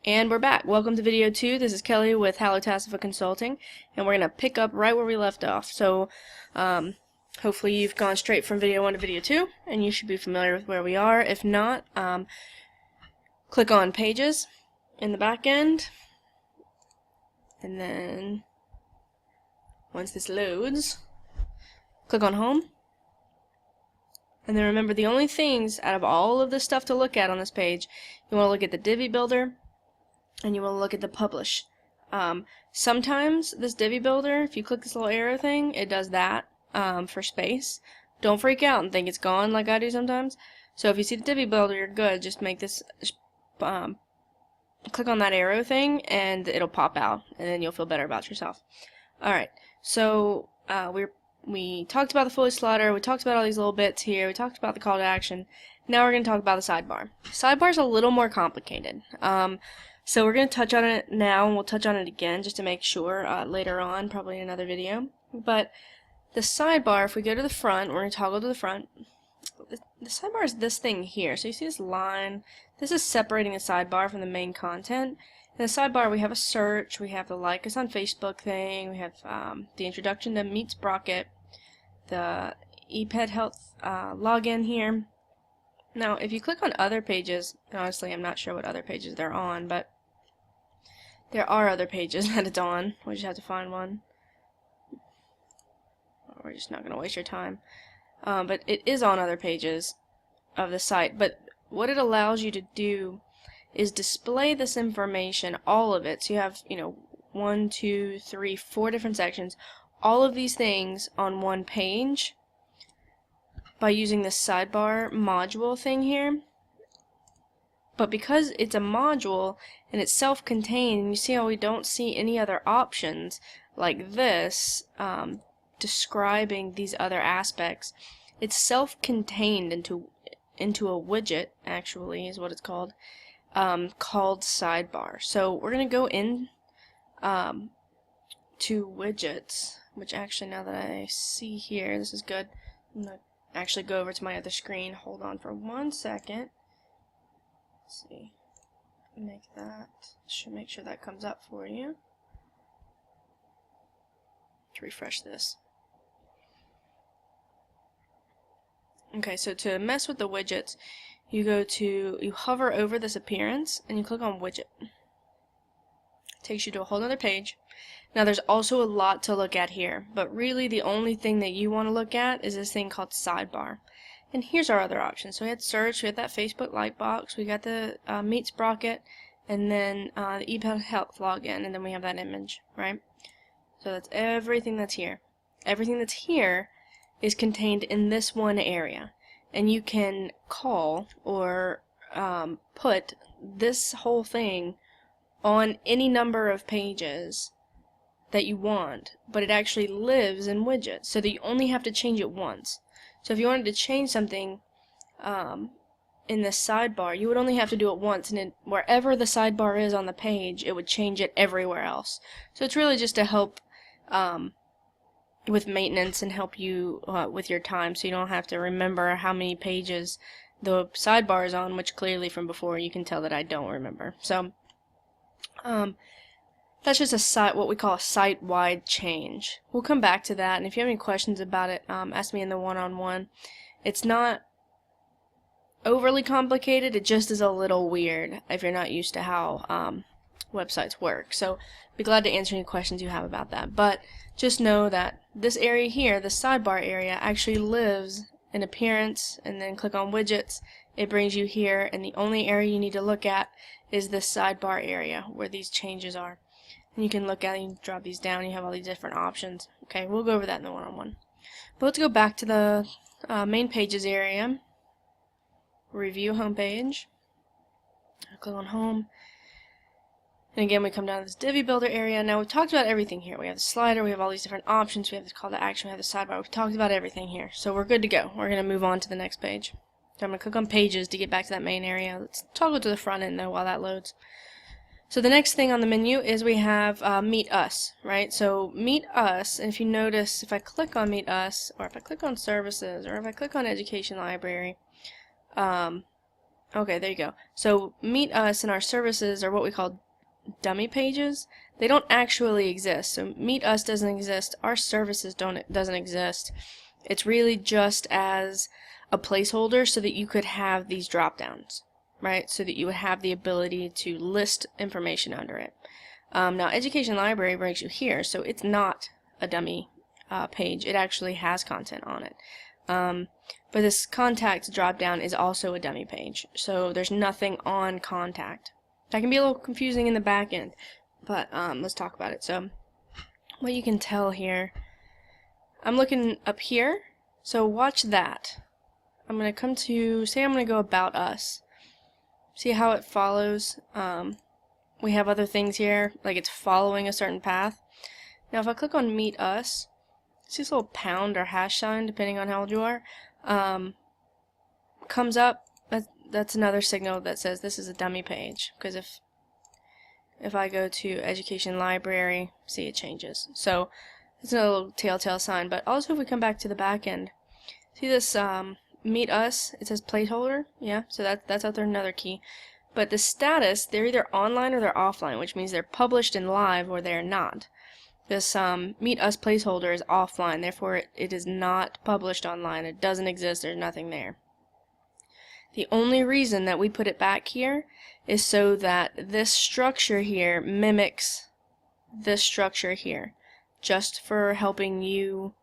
And we're back. Welcome to video 2. This is Kelly with HealthyPawsVideo2 Consulting, and we're going to pick up right where we left off. So, hopefully you've gone straight from video 1 to video 2, and you should be familiar with where we are. If not, click on Pages in the back end, and then once this loads, click on Home. And then remember, the only things out of all of this stuff to look at on this page, you want to look at the Divi Builder, and you want to look at the Publish. Sometimes this Divi Builder, if you click this little arrow thing, it does that for space. Don't freak out and think it's gone like I do sometimes. So if you see the Divi Builder, you're good. Just make this, click on that arrow thing, and it'll pop out, and then you'll feel better about yourself. Alright, so we talked about the fully slider, we talked about all these little bits here, we talked about the call to action. Now we're going to talk about the sidebar. Sidebar's a little more complicated. So we're going to touch on it now, and we'll touch on it again just to make sure later on, probably in another video. But the sidebar, if we go to the front, we're going to toggle to the front. The sidebar is this thing here. So you see this line? This is separating the sidebar from the main content. In the sidebar, we have a search, we have the like us on Facebook thing, we have the introduction to Meet Sprocket, the ePet Health login here. Now, if you click on other pages, and honestly, I'm not sure what other pages they're on, but there are other pages that it's on. We just have to find one. We're just not going to waste your time. But it is on other pages of the site. But what it allows you to do is display this information, all of it. So you have, 1, 2, 3, 4 different sections. All of these things on one page by using this sidebar module thing here. But because it's a module and it's self-contained, you see how we don't see any other options like this describing these other aspects. It's self-contained into a widget, actually, is what it's called sidebar. So we're going to go in to widgets, which actually, now that I see here, this is good. I'm going to actually go over to my other screen. Hold on for 1 second. Let's see. Should make sure that comes up for you. To refresh this. Okay, so to mess with the widgets, you hover over this appearance and you click on widget. It takes you to a whole other page. Now there's also a lot to look at here, but really the only thing that you want to look at is this thing called sidebar. And here's our other options. So we had search, we had that Facebook like box, we got the Meet Sprocket, and then the ePet Health login, and then we have that image, right? So that's everything that's here. Everything that's here is contained in this one area. And you can call or put this whole thing on any number of pages that you want, but it actually lives in widgets, so that you only have to change it once. So if you wanted to change something in this sidebar, you would only have to do it once, and wherever the sidebar is on the page, it would change it everywhere else. So it's really just to help with maintenance and help you with your time, so you don't have to remember how many pages the sidebar is on, which clearly from before you can tell that I don't remember. So that's just what we call a site-wide change. We'll come back to that, and if you have any questions about it, ask me in the one-on-one. It's not overly complicated, it just is a little weird if you're not used to how websites work. So be glad to answer any questions you have about that. But just know that this area here, the sidebar area, actually lives in appearance, and then click on widgets. It brings you here, and the only area you need to look at is this sidebar area where these changes are. And you can look at it, you can drop these down, you have all these different options. Okay, we'll go over that in the one-on-one. But let's go back to the main pages area. Review homepage. Click on home. And again, we come down to this Divi Builder area. Now, we've talked about everything here. We have the slider, we have all these different options, we have this call to action, we have the sidebar. We've talked about everything here. So we're good to go. We're going to move on to the next page. So I'm going to click on pages to get back to that main area. Let's toggle to the front end, though, while that loads. So the next thing on the menu is we have Meet Us, right? So Meet Us, and if you notice, if I click on Meet Us, or if I click on Services, or if I click on Education Library, Okay, there you go. So Meet Us and our services are what we call dummy pages. They don't actually exist. So Meet Us doesn't exist. Our services doesn't exist. It's really just as a placeholder so that you could have these drop downs, right? So that you would have the ability to list information under it. Now, Education Library brings you here, so it's not a dummy page. It actually has content on it. But this contact drop down is also a dummy page, so there's nothing on contact. That can be a little confusing in the back end, but let's talk about it. So what you can tell here, I'm looking up here, so watch that. I'm going to come to, say I'm going to go About Us. See how it follows? We have other things here, like it's following a certain path. Now if I click on Meet Us, see this little pound or hash sign, depending on how old you are, comes up. That's another signal that says this is a dummy page, because if I go to Education Library, see, it changes. So it's a little telltale sign. But also if we come back to the back end, see this Meet Us, it says placeholder, yeah, so that's out there, another key. But the status, they're either online or they're offline, which means they're published and live or they're not. This Meet Us placeholder is offline, therefore it is not published online. It doesn't exist, there's nothing there. The only reason that we put it back here is so that this structure here mimics this structure here, just for helping you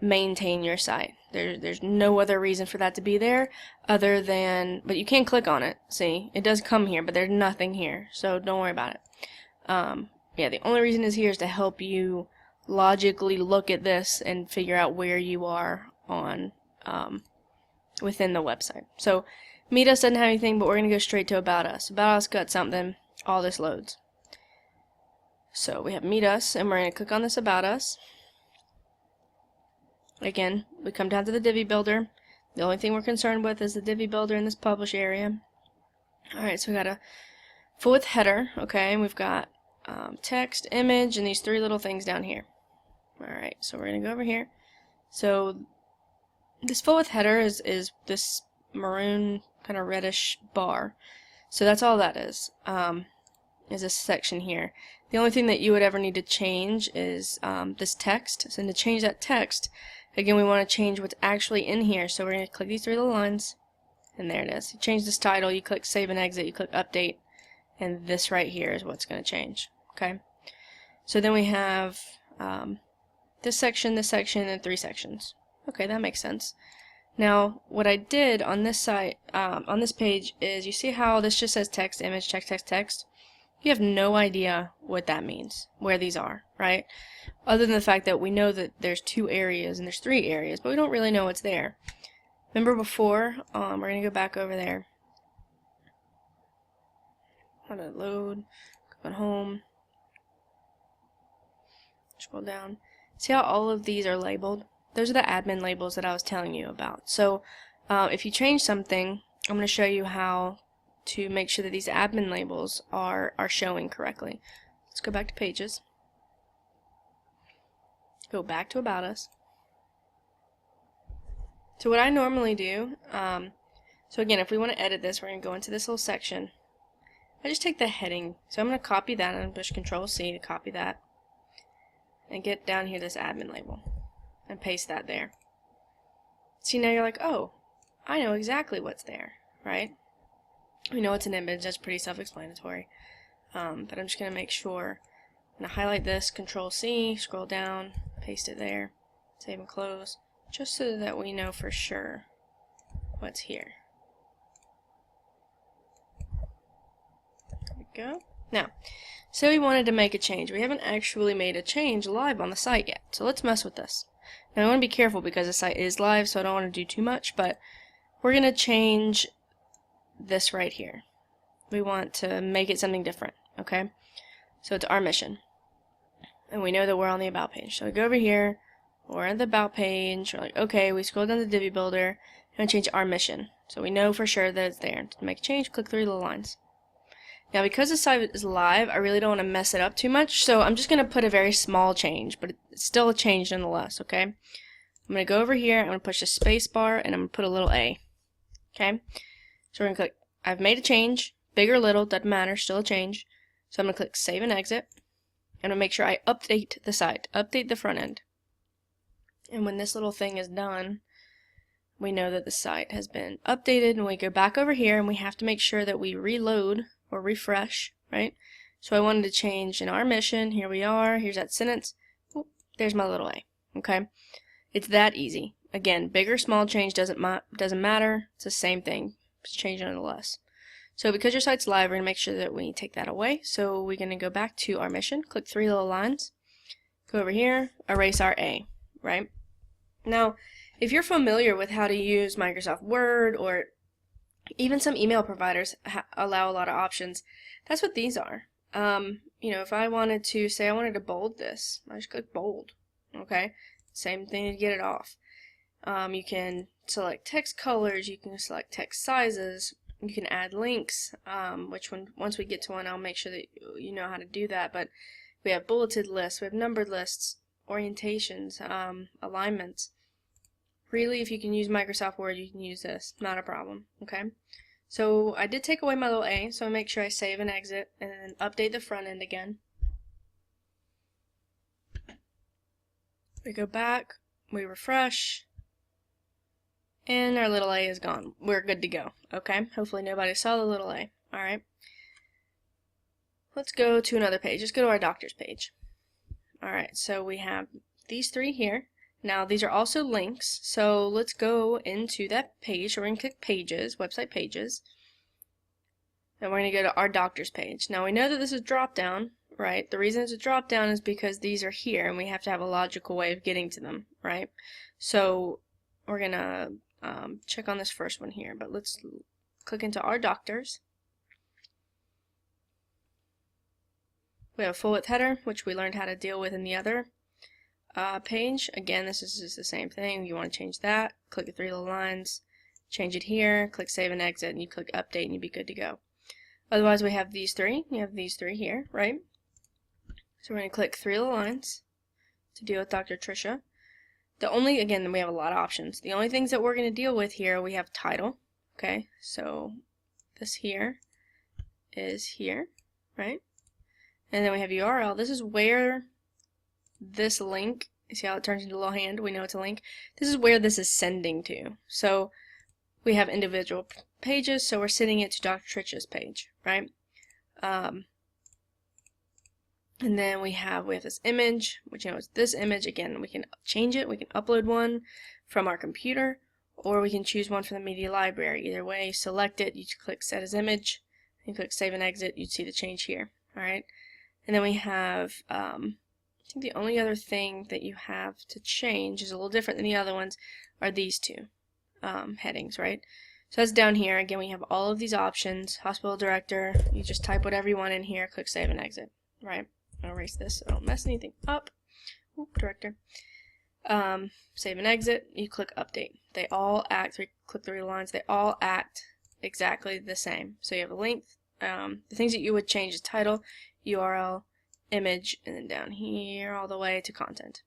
maintain your site. There's no other reason for that to be there other than, but you can click on it, see, it does come here, but there's nothing here, so don't worry about it. Yeah, the only reason it's here is to help you logically look at this and figure out where you are on within the website. So Meet Us doesn't have anything, but we're going to go straight to About Us. About Us got something, all this loads. So we have Meet Us, and we're going to click on this About Us. Again, we come down to the Divi Builder. The only thing we're concerned with is the Divi Builder in this Publish area. Alright, so we got a full width header, okay, and we've got text, image, and these three little things down here. Alright, so we're going to go over here. So this full width header is this maroon kind of reddish bar. So that's all that is this section here. The only thing that you would ever need to change is this text. So to change that text, again, we want to change what's actually in here. So we're going to click these three little lines, and there it is. You change this title, you click Save and Exit, you click Update, and this right here is what's going to change. Okay. So then we have this section, and 3 sections. Okay, that makes sense. Now, what I did on this site, on this page, is you see how this just says text, image, text, text, text? You have no idea what that means, where these are, right? Other than the fact that we know that there's 2 areas and there's 3 areas, but we don't really know what's there. Remember before, we're going to go back over there. How to load, go on home, scroll down. See how all of these are labeled? Those are the admin labels that I was telling you about. So if you change something, I'm going to show you how to make sure that these admin labels are showing correctly. Let's go back to Pages. Go back to About Us. So what I normally do, so again, if we want to edit this, we're going to go into this little section. I just take the heading. So I'm going to copy that and push Control-C to copy that. And get down here this admin label. And paste that there. See, now you're like, oh, I know exactly what's there, right? We know it's an image, that's pretty self-explanatory. But I'm just going to make sure, I'm going to highlight this, Control-C, scroll down, paste it there, save and close, just so that we know for sure what's here. There we go. Now, so we wanted to make a change. We haven't actually made a change live on the site yet, so let's mess with this. Now I want to be careful because the site is live, so I don't want to do too much, but we're going to change this right here. We want to make it something different, okay? So it's our mission. And we know that we're on the About page. So we go over here, we're at the About page, we're like, okay, we scroll down to the Divi Builder, and change our mission. So we know for sure that it's there. To make a change, click 3 little lines. Now because the site is live, I really don't want to mess it up too much, so I'm just going to put a very small change, but it's still a change nonetheless, okay? I'm going to go over here, I'm going to push the space bar, and I'm going to put a little A. Okay? So we're going to click I've made a change, big or little, doesn't matter, still a change. So I'm going to click Save and Exit. And I'm going to make sure I update the site, update the front end. And when this little thing is done, we know that the site has been updated, and we go back over here and we have to make sure that we reload or refresh, right? So I wanted to change in our mission, here we are, here's that sentence, oop, there's my little a, okay? It's that easy. Again, big or small change doesn't matter, it's the same thing, it's changing nonetheless. So because your site's live, we're going to make sure that we take that away. So we're going to go back to our mission, click 3 little lines, go over here, erase our A, right? Now, if you're familiar with how to use Microsoft Word, or even some email providers allow a lot of options, that's what these are. You know, if I wanted to say I wanted to bold this, I just click bold, okay? Same thing to get it off. You can select text colors, you can select text sizes, you can add links, once we get to one, I'll make sure that you know how to do that. But we have bulleted lists, we have numbered lists, orientations, alignments. Really, if you can use Microsoft Word, you can use this, not a problem, okay? So I did take away my little a, so I make sure I save and exit, and then update the front end again. We go back, we refresh, and our little a is gone. We're good to go, okay? Hopefully nobody saw the little a. Alright. Let's go to another page. Let's go to our doctor's page. Alright, so we have these 3 here. Now these are also links, so let's go into that page. So we're going to click Pages, Website Pages, and we're going to go to our doctor's page. Now we know that this is drop down, right? The reason it's a drop down is because these are here and we have to have a logical way of getting to them, right? So we're going to check on this first one here, but let's click into our doctors. We have a full width header, which we learned how to deal with in the other page. Again, this is just the same thing. You want to change that, click the 3 little lines, change it here, click Save and Exit, and you click Update, and you'll be good to go. Otherwise, we have these 3. You have these 3 here, right? So we're going to click 3 little lines to deal with Dr. Tricia. Again, we have a lot of options. The only things that we're going to deal with here, we have title, okay? So this here is here, right? And then we have URL. This is where this link, you see how it turns into a little hand? We know it's a link. This is where this is sending to. So we have individual pages, so we're sending it to Dr. Tricha's page, right? And then we have this image, which is this image. Again, we can change it. We can upload one from our computer, or we can choose one from the media library. Either way, select it. You click Set as Image, and click Save and Exit. You'd see the change here. All right. And then we have, I think the only other thing that you have to change is a little different than the other ones, are these 2 headings, right? So that's down here. Again, we have all of these options. Hospital director, you just type whatever you want in here, click Save and Exit, right? I'll erase this so I don't mess anything up. Oop, director. Save and Exit, you click Update. They all act, click the 3 lines, they all act exactly the same. So you have a length. The things that you would change is title, URL, image, and then down here all the way to content.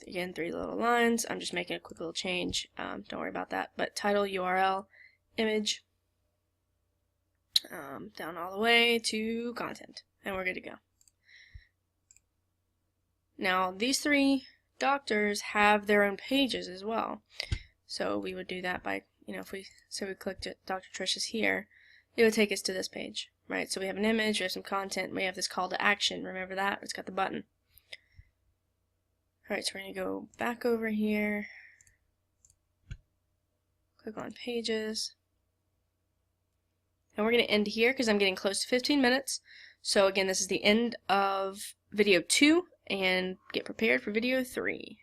Again, 3 little lines. I'm just making a quick little change. Don't worry about that. But title, URL, image, down all the way to content, and we're good to go. Now these 3 doctors have their own pages as well. So we would do that by, if we clicked at Dr. Tricia's here, it would take us to this page, right? So we have an image, we have some content, we have this call to action. Remember that? It's got the button. Alright, so we're going to go back over here, click on pages, and we're going to end here because I'm getting close to 15 minutes. So again, this is the end of video 2, and get prepared for video 3.